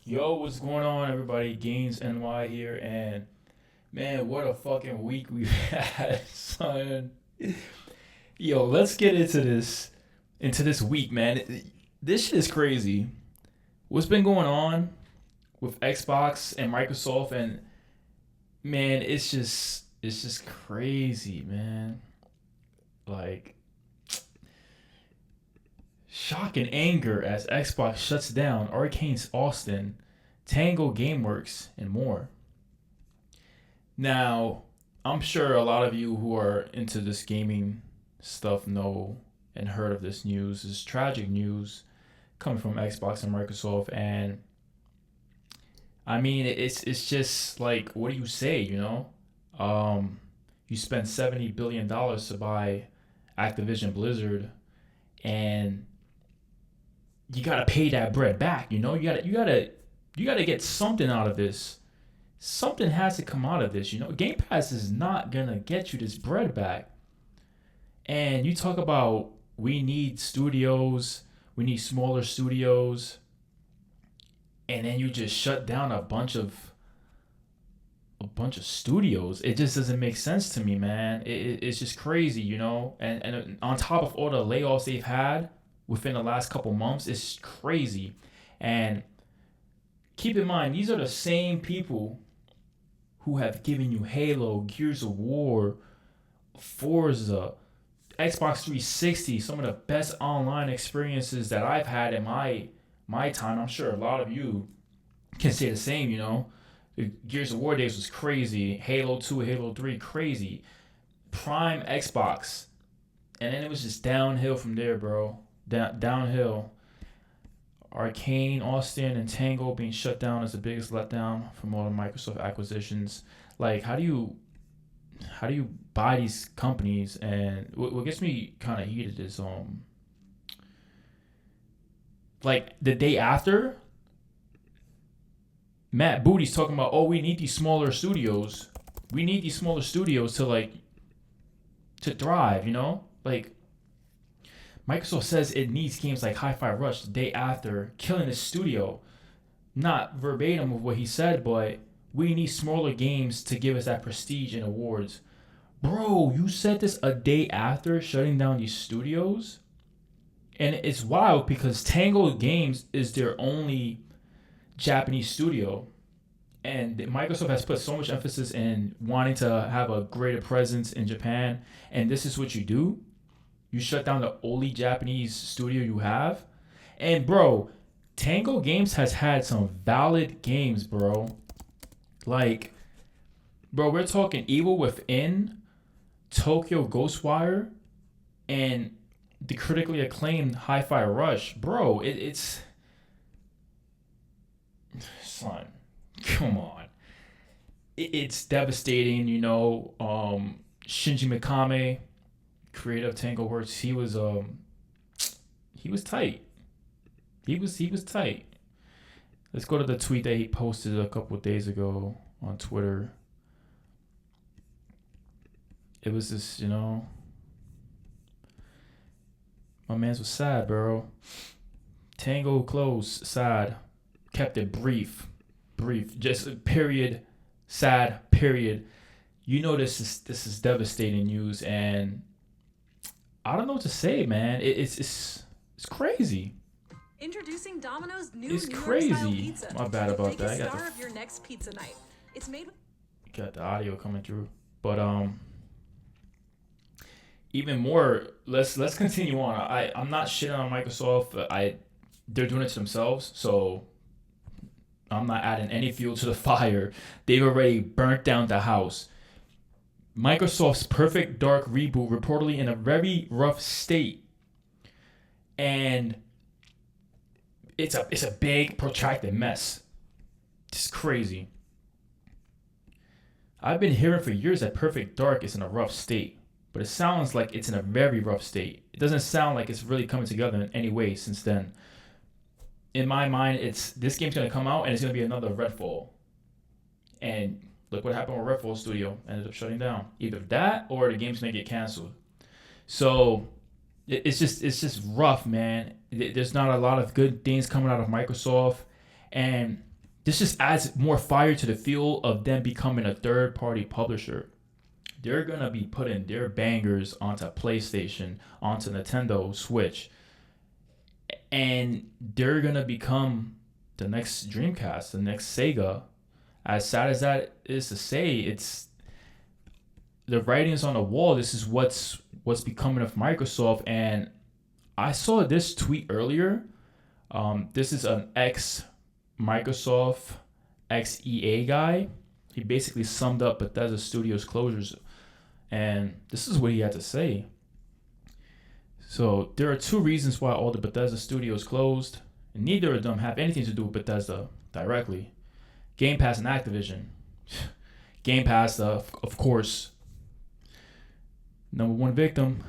Yo, what's going on, everybody? Gains NY here, and man, what a fucking week we've had, son. Yo, let's get into this week, man. This shit is crazy. What's been going on with Xbox and Microsoft, and man, it's just crazy, man. Like shock and anger as Xbox shuts down Arcane's Austin, Tango Gameworks, and more. Now, I'm sure a lot of you who are into this gaming stuff know and heard of this news. This tragic news coming from Xbox and Microsoft, and I mean, it's just like, what do you say? You spent $70 billion to buy Activision Blizzard, and you gotta pay that bread back. You gotta get something out of this. Something has to come out of this. Game Pass is not gonna get you this bread back. And you talk about, we need studios, we need smaller studios, and then you just shut down a bunch of studios. It just doesn't make sense to me, man. It's just crazy. And on top of all the layoffs they've had within the last couple months, it's crazy. And keep in mind, these are the same people who have given you Halo, Gears of War, Forza, Xbox 360, some of the best online experiences that I've had in my time. I'm sure a lot of you can say the same. The Gears of War days was crazy. Halo 2, Halo 3, crazy. Prime Xbox. And then it was just downhill from there, bro. Downhill. Arcane, Austin, and Tango being shut down is the biggest letdown from all the Microsoft acquisitions. Like, how do you buy these companies? And what gets me kind of heated is like the day after, Matt Booty's talking about, oh, we need these smaller studios. We need these smaller studios to thrive. Like, Microsoft says it needs games like Hi-Fi Rush the day after, killing the studio. Not verbatim of what he said, but we need smaller games to give us that prestige and awards. Bro, you said this a day after shutting down these studios? And it's wild because Tango Games is their only Japanese studio. And Microsoft has put so much emphasis in wanting to have a greater presence in Japan. And this is what you do? You shut down the only Japanese studio you have? And bro, Tango Games has had some valid games, bro. Like, bro, we're talking Evil Within, Tokyo Ghostwire, and the critically acclaimed Hi-Fi Rush. Bro, it's son, come on. It's devastating. Shinji Mikami, creative Tango Works, he was tight. He was tight. Let's go to the tweet that he posted a couple of days ago on Twitter. It was this, my man's was sad, bro. Tango closed, sad. Kept it brief, just period, sad, period. This is devastating news, and I don't know what to say, man. It's crazy. Introducing Domino's new It's New York style crazy. pizza. My bad about Make that. a I got star of your next pizza night. It's made with the audio coming through, but even more. Let's continue on. I'm not shitting on Microsoft. They're doing it to themselves, so I'm not adding any fuel to the fire. They've already burnt down the house. Microsoft's Perfect Dark reboot reportedly in a very rough state, and it's a big protracted mess. It's crazy. I've been hearing for years that Perfect Dark is in a rough state, but it sounds like it's in a very rough state. It doesn't sound like it's really coming together in any way since then. In my mind, it's this game's gonna come out and it's gonna be another Redfall. And look what happened with Redfall Studio. Ended up shutting down. Either that or the game's gonna get canceled. So it's just rough, man. There's not a lot of good things coming out of Microsoft, and this just adds more fire to the fuel of them becoming a third party publisher. They're gonna be putting their bangers onto PlayStation, onto Nintendo Switch, and they're gonna become the next Dreamcast, the next Sega. As sad as that is to say, it's the writings on the wall. This is what's becoming of Microsoft. And I saw this tweet earlier. This is an ex Microsoft, ex EA guy. He basically summed up Bethesda Studios closures, and this is what he had to say. So there are two reasons why all the Bethesda studios closed, and neither of them have anything to do with Bethesda directly. Game Pass and Activision. Game Pass, of course, number one victim,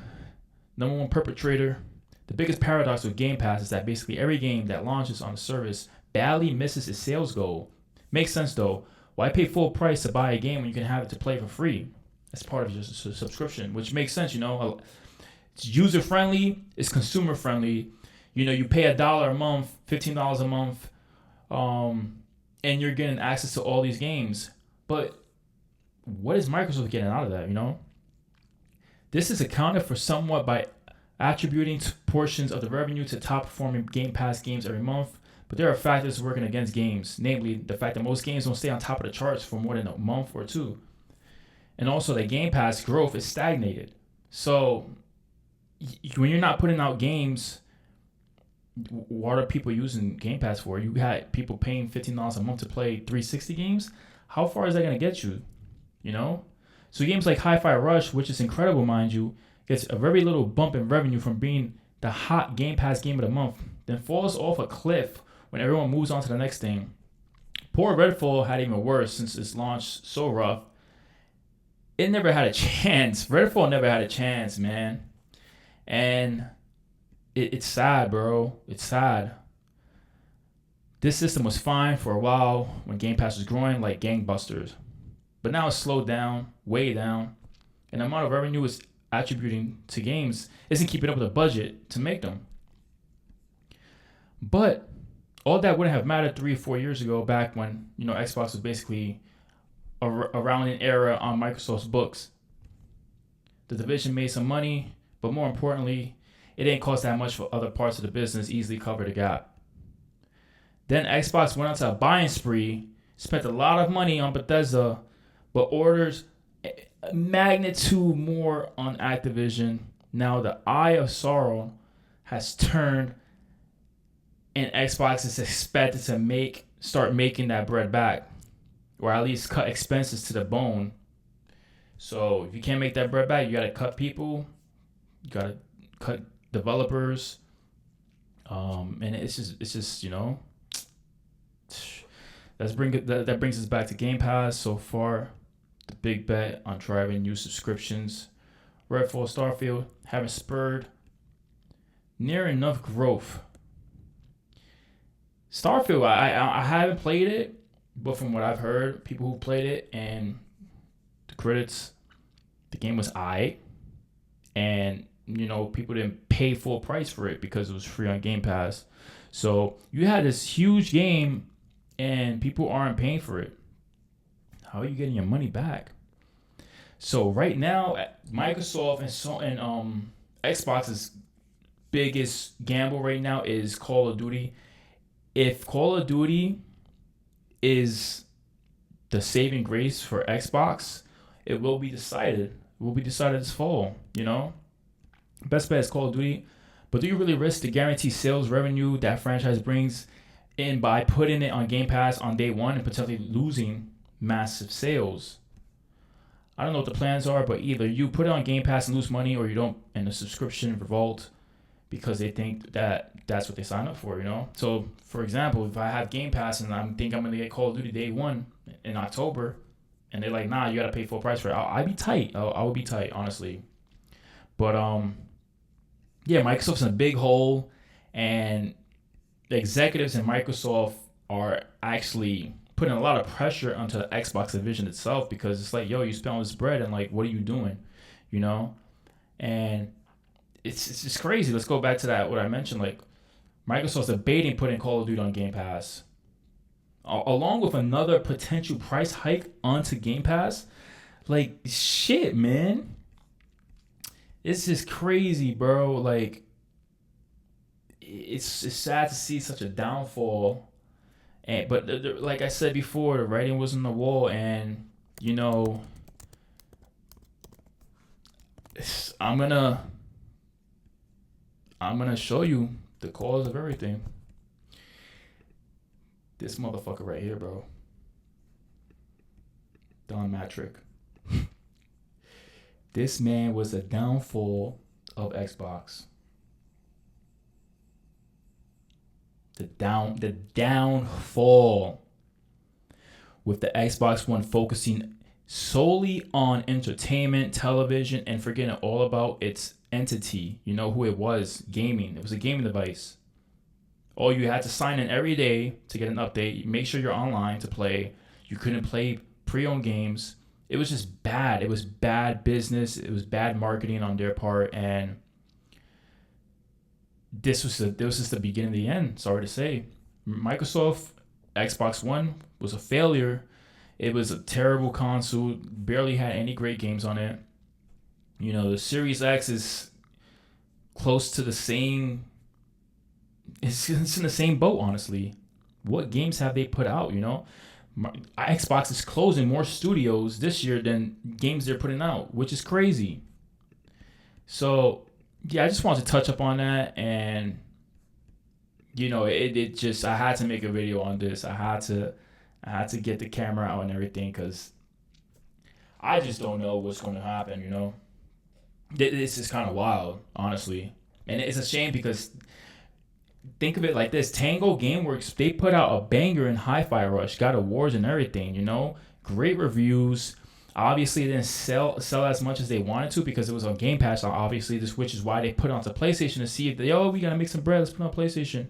number one perpetrator. The biggest paradox with Game Pass is that basically every game that launches on the service badly misses its sales goal. Makes sense though. Why pay full price to buy a game when you can have it to play for free? That's part of your subscription, which makes sense, you know. It's user friendly, it's consumer friendly. You know, you pay $1 a month, $15 a month, and you're getting access to all these games. But what is Microsoft getting out of that, you know? This is accounted for somewhat by attributing portions of the revenue to top performing Game Pass games every month. But there are factors working against games, namely the fact that most games don't stay on top of the charts for more than a month or two. And also that Game Pass growth is stagnated. So when you're not putting out games, what are people using Game Pass for? You got people paying $15 a month to play 360 games. How far is that going to get you? You know? So games like Hi-Fi Rush, which is incredible, mind you, gets a very little bump in revenue from being the hot Game Pass game of the month, then falls off a cliff when everyone moves on to the next thing. Poor Redfall had even worse since its launch so rough. It never had a chance. Redfall never had a chance, man. And it's sad, bro. It's sad. This system was fine for a while when Game Pass was growing like gangbusters. But now it's slowed down, way down. And the amount of revenue it's attributing to games isn't keeping up with the budget to make them. But all that wouldn't have mattered 3 or 4 years ago, back when, you know, Xbox was basically around an era on Microsoft's books. The division made some money, but more importantly, it didn't cost that much for other parts of the business, easily cover the gap. Then Xbox went on to a buying spree, spent a lot of money on Bethesda, but orders a magnitude more on Activision. Now the eye of sorrow has turned, and Xbox is expected to start making that bread back, or at least cut expenses to the bone. So if you can't make that bread back, you gotta cut people, you gotta cut developers, and it's just you know, that brings us back to Game Pass so far. The big bet on driving new subscriptions. Redfall, Starfield haven't spurred near enough growth. Starfield, I haven't played it, but from what I've heard, people who played it and the critics, the game was aight, and you know, people didn't pay full price for it because it was free on Game Pass. So you had this huge game, and people aren't paying for it. How are you getting your money back? So right now, Microsoft and Xbox's biggest gamble right now is Call of Duty. If Call of Duty is the saving grace for Xbox, it will be decided. It will be decided this fall, you know? Best bet is Call of Duty. But do you really risk the guaranteed sales revenue that franchise brings in by putting it on Game Pass on day one and potentially losing massive sales? I don't know what the plans are, but either you put it on Game Pass and lose money, or you don't, and the subscription revolt because they think that that's what they sign up for, you know? So, for example, if I have Game Pass and I'm going to get Call of Duty day one in October, and they're like, nah, you got to pay full price for it, I'd be tight. I would be tight, honestly. But, yeah, Microsoft's in a big hole, and the executives in Microsoft are actually putting a lot of pressure onto the Xbox division itself, because it's like, yo, you spend all this bread, and like, what are you doing, you know? And it's just crazy. Let's go back to that, what I mentioned, like, Microsoft's debating putting Call of Duty on Game Pass. along with another potential price hike onto Game Pass. Like, shit, man. It's just crazy, bro. Like, it's sad to see such a downfall. And but like I said before, the writing was on the wall, and you know, I'm gonna show you the cause of everything. This motherfucker right here, bro. Don Matrick. This man was a downfall of Xbox. The downfall. With the Xbox One focusing solely on entertainment, television, and forgetting all about its entity. You know who it was? Gaming. It was a gaming device. Oh, you had to sign in every day to get an update. Make sure you're online to play. You couldn't play pre-owned games. It was just bad. It was bad business. It was bad marketing on their part, and this was just the beginning of the end. Sorry to say, Microsoft Xbox One was a failure. It was a terrible console. Barely had any great games on it. You know, the Series X is close to the same. It's in the same boat, honestly. What games have they put out? You know, Xbox is closing more studios this year than games they're putting out, which is crazy. So, yeah, I just wanted to touch up on that, and you know, it just, I had to make a video on this. I had to get the camera out and everything, because I just don't know what's going to happen. You know, this is kind of wild, honestly, and it's a shame because. Think of it like this. Tango Gameworks, they put out a banger in Hi-Fi Rush, got awards and everything, you know? Great reviews. Obviously, it didn't sell as much as they wanted to because it was on Game Pass, obviously, which is why they put it onto PlayStation to see if we got to make some bread. Let's put it on PlayStation.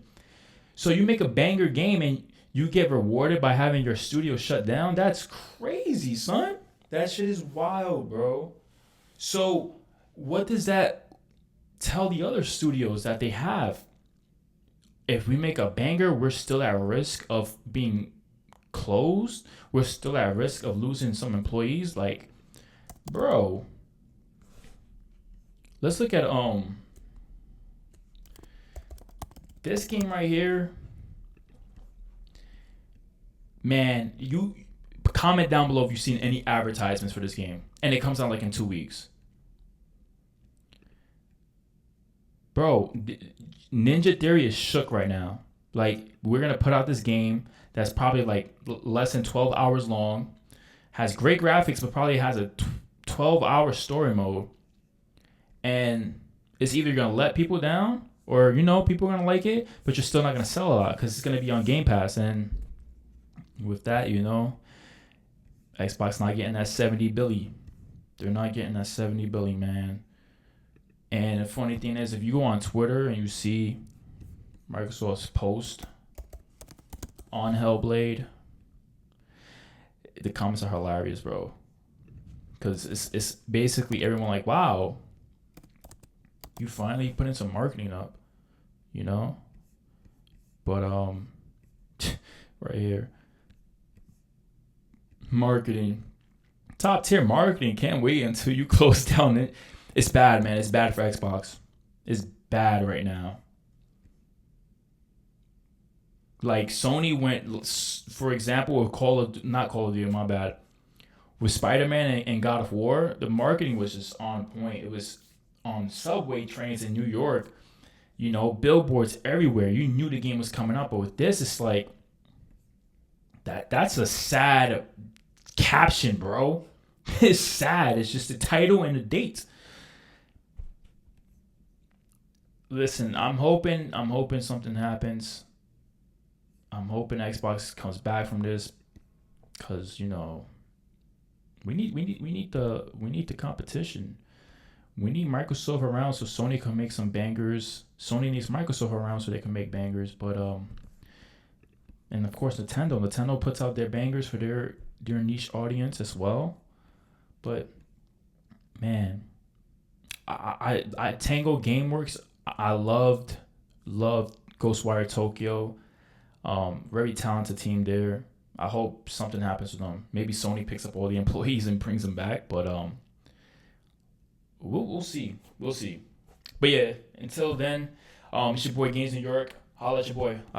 So you make a banger game and you get rewarded by having your studio shut down? That's crazy, son. That shit is wild, bro. So what does that tell the other studios that they have? If we make a banger, we're still at risk of being closed. We're still at risk of losing some employees. Like, bro, let's look at this game right here. Man, you comment down below if you've seen any advertisements for this game, and it comes out like in 2 weeks. Bro, Ninja Theory is shook right now. Like, we're going to put out this game that's probably like less than 12 hours long, has great graphics, but probably has a 12-hour story mode. And it's either going to let people down or, you know, people are going to like it, but you're still not going to sell a lot because it's going to be on Game Pass. And with that, you know, Xbox not getting that 70 billy. They're not getting that 70 billy, man. And the funny thing is, if you go on Twitter and you see Microsoft's post on Hellblade, the comments are hilarious, bro. Because it's basically everyone like, wow, you finally put in some marketing up, you know? But, right here. Marketing. Top tier marketing. Can't wait until you close down it. It's bad, man. It's bad for Xbox. It's bad right now. Like, Sony went, for example, with not Call of Duty, my bad. With Spider-Man and God of War, the marketing was just on point. It was on subway trains in New York, you know, billboards everywhere. You knew the game was coming up. But with this, it's like, that's a sad caption, bro. It's sad. It's just the title and the dates. Listen, I'm hoping something happens. I'm hoping Xbox comes back from this, cause you know, we need the competition. We need Microsoft around so Sony can make some bangers. Sony needs Microsoft around so they can make bangers. But and of course Nintendo puts out their bangers for their niche audience as well. But man, I Tango Gameworks. I loved Ghostwire Tokyo. Very talented team there. I hope something happens with them. Maybe Sony picks up all the employees and brings them back, but we'll see. We'll see. But yeah, until then, it's your boy Gaines New York. Holla at your boy.